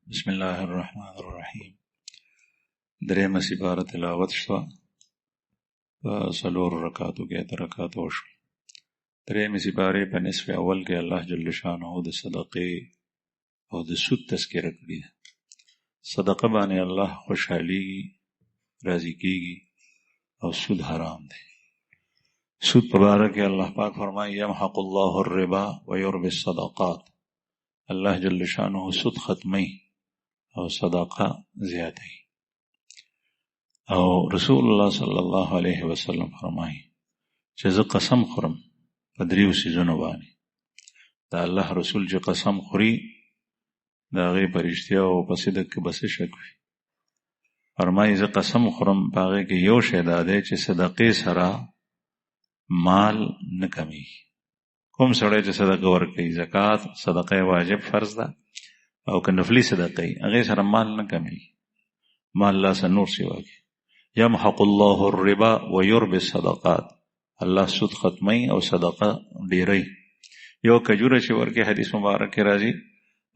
بسم الله الرحمن الرحیم. درېمه سپاره تلاوت شوه په څلورو رکعاتو کې، اته رکعاته وشوه. درېمې سپارې په نصف اول کې الله جل شانه د صدقې او د سود تذکره کړې ده. صدقه باندې الله خوشحالېږي، راضي کېږي، او سود حرام دی. سود په باره کې الله پاک فرمایي یمحق الله الربا ويربي الصدقات. الله جل شانه سود ختمي او صدقه زیاتی. او رسول الله صلی الله علیه وسلم فرمایي چې زه قسم خورم په دریو سيزونو باندې. دا الله رسول چې قسم خوري دا هغې په رښتیا او په صدق کې به څه شک وي. فرمایي زه قسم خورم په هغې کې یو شی دا دی چې صدقې سره مال نه کمیږي. کوم سړی چې صدقه ورکوي، زکات صدقه واجب فرض ده او که نفلی صدقه هغې سره مال نه کمیږي. مال الله سره نور سیوا کوي. یمحق الله الربا ويربي الصدقات. الله سود ختمي او صدقه ډیری. یو کجوره چې ورکه حدیث مبارک کې راځي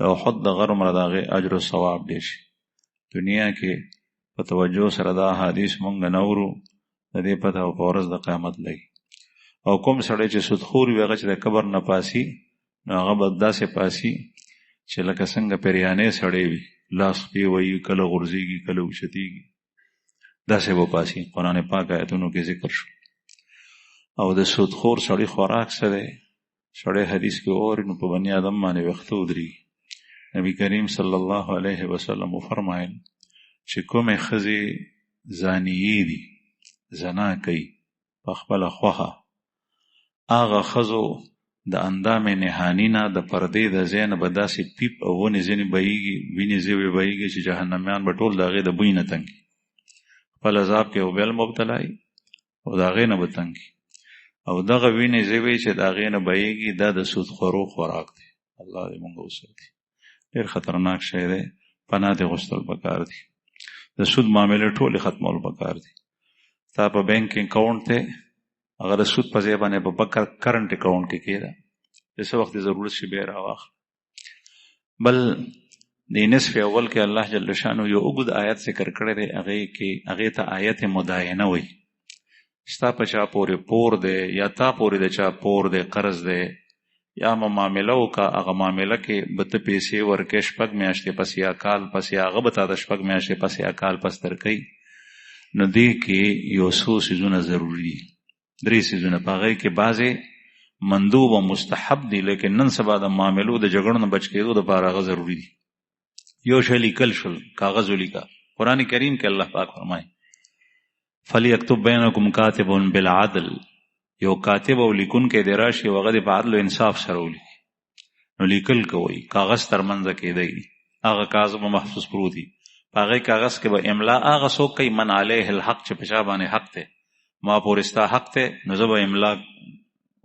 او خود د غرم رضاغه اجر او ثواب دي شي. دنیا کې په توجه سره دا حدیث مونږ نورو د دې پته او ورځ د قیامت لګي. او کوم سړی چې سود خور وي هغه چې د قبر نه پاسي نو هغه به داسې پاسي چې لکه څنګه پیریانې سړی وي، لاس پی وي، کله غورځيږي کله اوچتيږي، داسې به پاسي. قرآن پاک آیتونو کې ذکر شو. او د سود خور سړی خوراک څه دی؟ سړی حدیث کې اوري نو په بني آدم باندې وخت ودري. نبی کریم صلی الله علیه وسلم فرمایل چې کومه خزي زانیې دي، زنا کوي په خپل خوخه، هغه خزو د اندام نهانینا د پردې د زین به داسې پیپ او ونې ځینې بهیږي، وینې زیوې بهیږي چې جهنمیان به ټول د هغې د بوی نه تنګي. خپل عذاب کې او بل مبتلای او د هغې نه به تنګي. او دغه وینې زیوې چې د هغې نه بهیږي دا د سودخورو خوراک دی. الله دې موږ وساتي. ډېر خطرناک شی دی. پناه دې غوښتل پکار دي. د سود معاملې ټولې ختمول پکار دي. ستا په بینک اکاونټ ته اگر د سود په ځای باندې په کرنټ اکاونټ کې کېده چې څه وخت ضرورت شي بیا راواخله. بل د نصف اول کې الله جل شانه یو اوږد آیت ذکر کړی دی. هغې ته آیت مداینه وایي. ستا په چا پورې پور دی یا تا پورې د چا پور دی، قرض دی یا معامله وکړه، هغه معامله کې به ته پیسې ورکې 6 میاشتې پس یا کال پس، یا هغه به تا د 6 میاشتې پس یا کال پس درکوي. نو دې کې یو څو څیزونه ضروري دي. 3 څیزونه په هغې کې بعضې مندوب او مستحب دي، لیکن نن سبا د معاملو د جګړو نه بچ کېدو دپاره هغه ضروري دي. یو شی لیکل شول، کاغذ ولیکه. قرآن کریم کې الله پاک فرمایي فلیکتب بینکم کاتب بالعدل. یو کاتب او لیکونکی دی راشي او هغه د په عدل او انصاف سره ولیکي. نو لیکل کوئ، کاغذ ترمنځه کېدی، هغه کاغذ به محفوظ پروت وي. په هغې کاغذ کې به املا هغه څوک کوي من علیه الحق چې په چا باندې حق دی، ما پورې ستا حق دی، نو زه به املا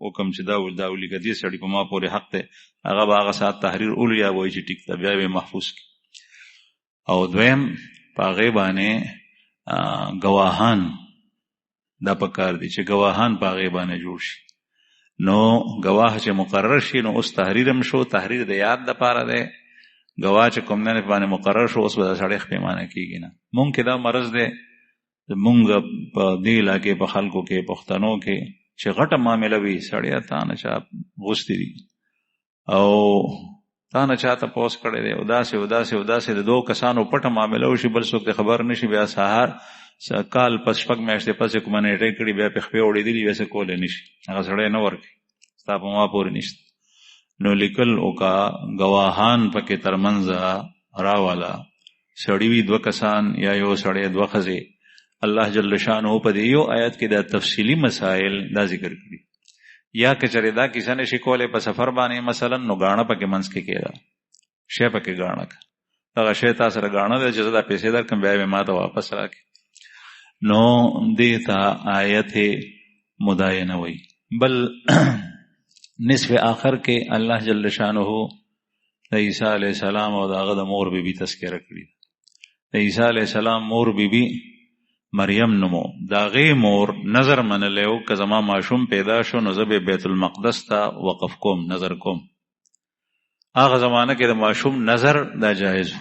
وکم چې دا ولیکه دې سړي په ما پورې حق دی. هغه به هغه ساعت تحریر اولو یا وایي چې ټیک ده، بیا به محفوظ کړي. او دویم په هغې باندې ګواهان دا پکار دي چې ګواهان په هغې باندې جوړ شي. نو ګواه چې مقرر شي نو اوس تحریر هم شو، تحریر د یاد دپاره دی. ګواه چې کوم نه باندې مقرر شو اوس به د سړی پیمانه کېږي نه. مونږ کې دا مرض دی مونږ په دې علاقې په خلکو کې پښتنو کې چې غټه معامله وي، سړی تا نه چا غوښتي دي او تا نه چا تپوس کړی دی او داسې او داسې او داسې د 2 کسانو پټه معامله وشي، بل څوک خبر نشي، بیا سهار کال پس 6 میاشتې پس کومه نیټه کړي بیا په خپې وړېدلي بیا څه کولی نشي، هغه سړی نه ورکوي، ستا په ما پورې نشته. نو لیکل وکړه، ګواهان پکې ترمنځه راواله. سړي وي 2 کسان یا یو سړی 2 ښځې. الله جل شانه په دې یو آیت کې دا تفصیلی مسائل دا ذکر کړي. یا که چېرې دا کیسه نشي کولی په سفر باندې مثلا نو غاڼه پکې منځ کې کېده، شی پکې غاڼه که هغه شی تا سره غاڼه دی چې زه دا پیسې درکړم بیا یې ما ته واپس راکړي. نو دې ته آیت مداینه وایي. بل نصف آخر کې الله جل شانه د عیسی علیه السلام او د هغه د مور بیبي تذکره کړي. د عیسی علیه السلام مور بیبي مریم نومو، دا غي مور نظر منلیو که زما ماشوم پیدا شو نو زه به بیت المقدس ته وقف کوم، نظر کوم. هغه زمانه کې د ماشوم نظر دا جایز،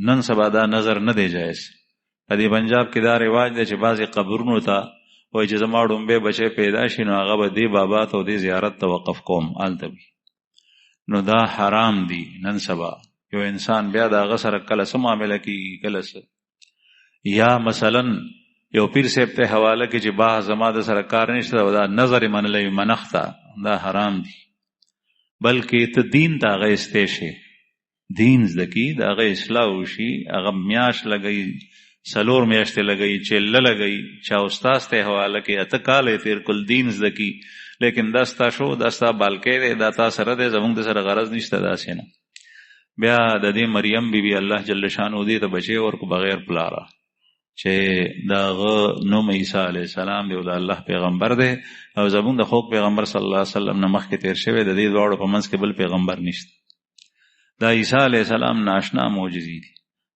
نن سبا دا نظر نه دی جایز. په دې پنجاب کې دا رواج دی چې بعضی قبرونو ته وایي چې زما ډومبه بچی پیدا شي نو هغه به دې بابا ته او دې زیارت ته وقف کوم هلته وي. نو دا حرام دی. نن سبا یو انسان بیا د هغه سره کله څه معامله کېږي کله څه، یا مثلا یو پیر صاحب ته حواله کې چې با زما د سره کار نشته او دا نظر منلی منخته، دا حرام دی. بلکې ته دین ته هغه استی شي، دین زده کړي، د هغه اصلاح وشي، هغه میاشت لګوي، 4 میاشتې لګوي، چله لګوي، چا استاد ته حواله کې 8 کاله تیر کل دین زده کړي. لیکن دا ستا شو، دا ستا بالکې دی، دا تا سره دی، زمونږ د سره غرض نشته داسې نه. بیا د دې مریم بیبي الله جل شانو دې ته بچی ورکو بغیر پلاره چې داغه نوم عیسی علیه السلام دی او د الله پیغمبر دی او زمونږ د خوږ پیغمبر صلی الله علیه وسلم نه مخکې تیر شوی، د دې دواړو په منځ کې بل پیغمبر نشته. دا عیسی علیه السلام ناشنا معجزې دي،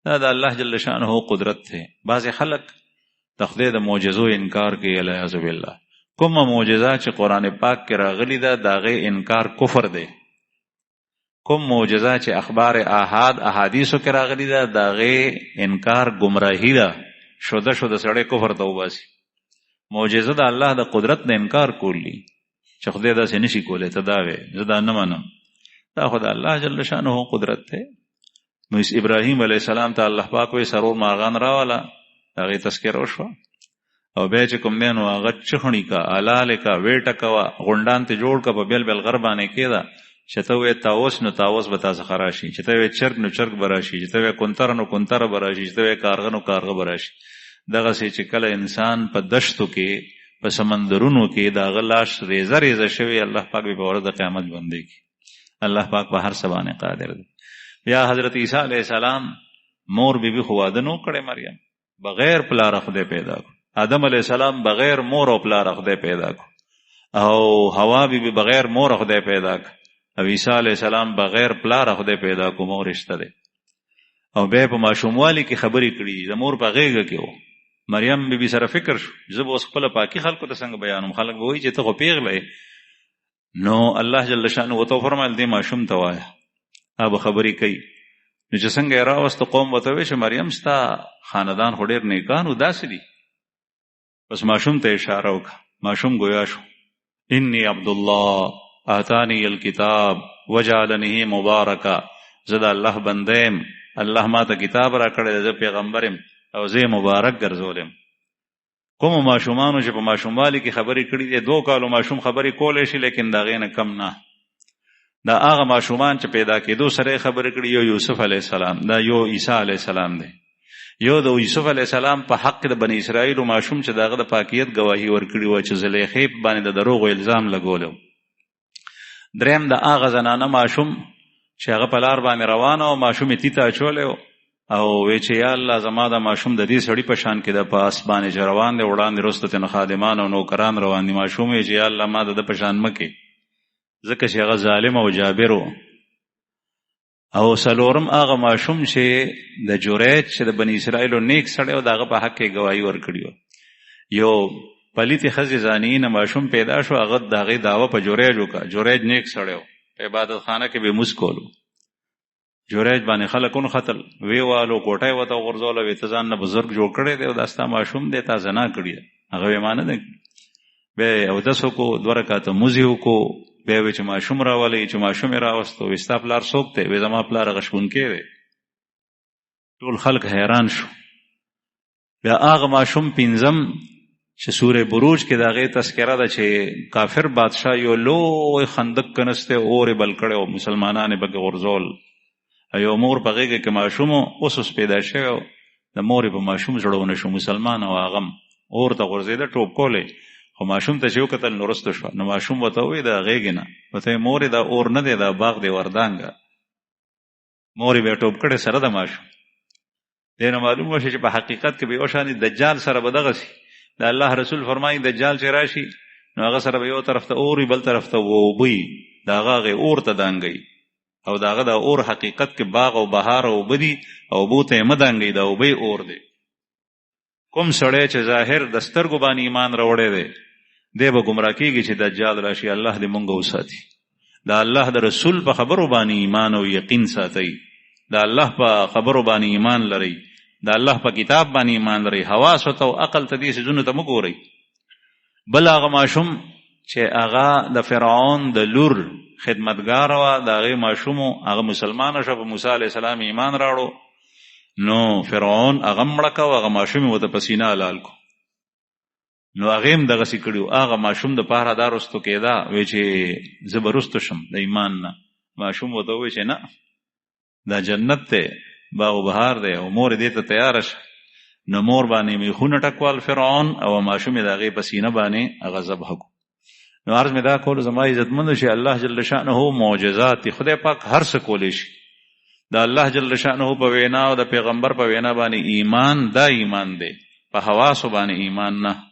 دا د الله جل شانه قدرت دی. بعض خلک د خدای د معجزو انکار کوي، الیاذ بالله. کوم معجزه چې قرآن پاک کې راغلی ده داغه انکار کفر دی. کوم معجزه چې اخبار احاد احادیثو کې راغلی ده داغه انکار گمراهی ده، شوده سړی کفر ته وباسي. معجزه د الله د قدرت نه انکار کولی چې خدای داسې نشي کولی، ته دا وې زه دا نه منم. دا خدای الله جل شانه قدرت دی. ابراهیم علیه السلام ته الله پاک وې سرور ماغان راواله، هغه تذکر وشو او بیا چې کوم دین هغه چخنی کا الاله کا ویټه کا غونډان ته جوړ کا په بل بل غربانه کېدا چې ته وې تاوس نو تاوس به تاسو خراشي، چې ته وې چرګ نو چرګ براشي، چې ته وې کونتر نو کونتر براشي، چې ته وې کارغه نو کارغه براشي. دغه سي چې کله انسان په دشتو کې په سمندرونو کې دا غلاش ریزه ریزه شوی، الله پاک به ورځ د قیامت باندې کی. الله پاک په هر څه باندې قادر دی. بیا حضرت عیسی علیه السلام مور بیبي خو واده نو کړي، مریم بغیر پلار خدای پیدا کړ، آدم علیه السلام بغیر مور او پلار خدای پیدا کړ، او حوا بیبي بغیر مور خدای پیدا کړ، او عیسی علیه السلام بغیر پلار خدای پیدا کو. مور رشتہ ده. او به په ماشوموالي کې خبرې کړي، د مور په غېږه کې و. مریم بیبي سره فکر شو زه به اوس خپل پاکي خلکو ته څنګه بیانوم، خلک به وایي چې ته خو پیغله. نو الله جل شانه وته فرمایل دې ماشوم ته وایه اب خبرې کوي. نو چې څنګه راوست قوم وته وی چې مریم ستا خاندان خو ډېر نیکانو داسې دي. بس ماشوم ته اشاره وکړه، ماشوم گویا شو انی عبد الله آتانی الکتاب وجعلنی مبارکا، زه د الله بندیم، الله ما ته کتاب را کړی، زه پیغمبرم او زه مبارک ګرځولم. کوم ماشومانو چې په ماشوموالي کې خبرې کړي دي، 2 کالو ماشوم خبرې کولای شي لیکن دا غي نه کم نه. دا هغه ماشومان چې پیدا کېدو سره خبرې کړي، یو یوسف علی السلام، دا یو عیسی علی السلام دی. یو د یوسف علی السلام په حق د بنی اسرائیل او ماشوم چې داغه د پاکیت گواهی ورکړي و چې زلیخې باندې د دروغ الزام لګولو. دریم د هغه زنانه ماشوم چې هغه په لار باندې روانه او ماشوم یې تیته اچولی او وی چې یا الله زما دا ماشوم د دې سړي په شان کې د په اسبانې روان دی، وړاندې رسته ته خادمان او نوکران روان دي، ماشوم یې چې یا الله ما د په شان مکې، ځکه چې هغه ظالم او جابر او سلورم هغه ماشوم چې د جوریج چې د بنی اسرائیل نیک سړی او دغه په حق کې گواہی ورکړي. یو پلیتی خزی زانین ماشوم پیدا شو، هغه دغه داوا په جوریج وکړه. جوریج نیک سړی و، په عبادت خانه کې به موس کولو. جوریج باندې خلکون خطل ویوالو کوټه وته غرزول وی تزان نه بزرگ جوړ کړي دی او داستا ماشوم دی تا زنا کړی هغه معنی ده به او دسو کو 2 رکعات موزیو کو به چې ماشوم راولي چې ماشوم راوستو وستا پلار سوکته وې زما پلار غشون کړي. ټول خلک حیران شو. بیا هغه ماشوم پینځم چې سوره بروج کې داغه تذکرہ ده چې کافر بادشاہ یو لوی خندق کنسته اور بل کړي او مسلمانانه بګ غرزول. ایو مور په غېږه کې ماشوم اوس پیدا شوی، د مور په ماشوم جوړونه شو مسلمان او هغه اور ته غرزیده ټوپ کولې، خو ماشوم ته یو قتل نورست شو. نو ماشوم وته وې د غېږه نه وته مور دا اور نه دی، دا باغ دی وردانګه. مور به ټوپ کړي سره د ماشوم دینه معلومه شي چې په حقیقت کې به اوشانی دجال سره بدغه شي. د الله رسول فرمایي دجال چې راشي نو هغه سره به یو طرف ته اور بل طرف ته وبوي، دا هغه اور ته دانګي او داغه دا اور حقیقت کې باغ او بهار او بدی او بوته مدانګي دا او به اور دی. کوم سړی چې ظاهر د سترګو باندې ایمان راوړی دی دی به گمراه کیږي چې دجال راشي. الله دې مونږ وساتي. دا الله د رسول په خبرو باندې ایمان او یقین ساتئ، دا الله په خبرو باندې ایمان لرئ، دا الله په کتاب باندې ایمان لرئ. حواس او عقل ته دې سيزونو ته مګورئ. بل هغه ماشوم چې هغه د فرعون د لور خدمتګار وه، د هغې ماشوم هغه مسلمانه شو، په موسی علیه السلام ایمان راوړو، نو فرعون هغه مړه کو، هغه ماشوم ورته په سینه حلال کو. نو هغې هم دغسې کړي. هغه ماشوم دپاره دا رستو کېده، وایي چې زه به رستو شم د ایمان نه. ماشوم ورته ووایي چې نه، دا جنت دی، باغ و بهار دی، او مور دې ته تیاره شه. نو مور باندې میخونه ټکوال فرعون، او ماشوم یې د هغې په سینه باندې هغه ذبح کو. نو عرض مې دا کول زما عزتمندو چې الله جل شأنه معجزات دي، خدای پاک هر څه کولی شي. دا الله جل شأنه په وینا او د پیغمبر په وینا باندې ایمان، دا ایمان دی، په حواسو باندې ایمان نه.